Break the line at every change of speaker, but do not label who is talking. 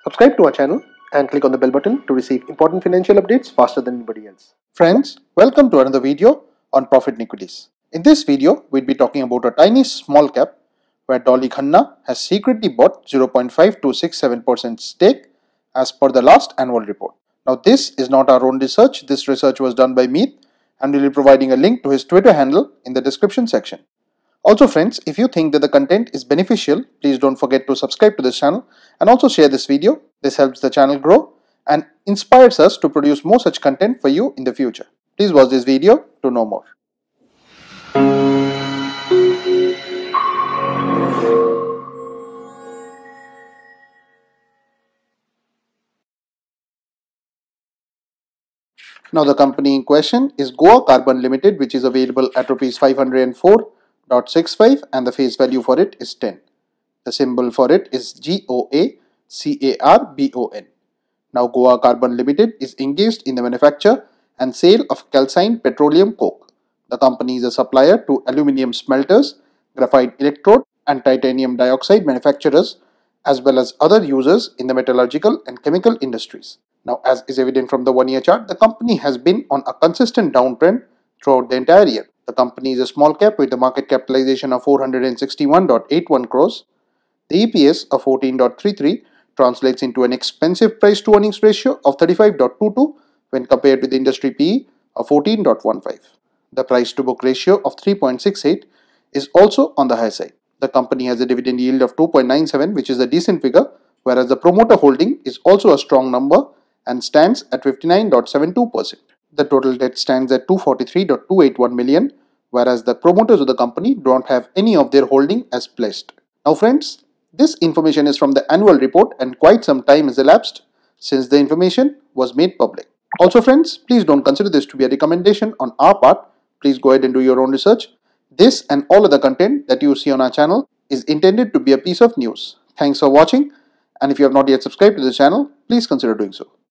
Subscribe to our channel and click on the bell button to receive important financial updates faster than anybody else.
Friends, welcome to another video on profit in equities. In this video, we'll be talking about a tiny small cap where Dolly Khanna has secretly bought 0.5267% stake as per the last annual report. Now, this is not our own research. This research was done by Meet, and we'll be providing a link to his Twitter handle in the description section. Also friends, if you think that the content is beneficial, please don't forget to subscribe to this channel and also share this video. This helps the channel grow and inspires us to produce more such content for you in the future. Please watch this video to know more. Now the company in question is Goa Carbon Limited, which is available at Rs 504.65 and the face value for it is 10. The symbol for it is GOACARBON. Now Goa Carbon Limited is engaged in the manufacture and sale of calcined petroleum coke. The company is a supplier to aluminium smelters, graphite electrode and titanium dioxide manufacturers, as well as other users in the metallurgical and chemical industries. Now, as is evident from the one-year chart, the company has been on a consistent downtrend throughout the entire year. The company is a small cap with a market capitalization of 461.81 crores. The EPS of 14.33 translates into an expensive price to earnings ratio of 35.22 when compared with the industry PE of 14.15. The price to book ratio of 3.68 is also on the high side. The company has a dividend yield of 2.97, which is a decent figure, whereas the promoter holding is also a strong number and stands at 59.72%. The total debt stands at 243.281 million, whereas the promoters of the company don't have any of their holding as pledged. Now friends, this information is from the annual report and quite some time has elapsed since the information was made public. Also friends, please don't consider this to be a recommendation on our part. Please go ahead and do your own research. This and all other content that you see on our channel is intended to be a piece of news. Thanks for watching, and if you have not yet subscribed to the channel, please consider doing so.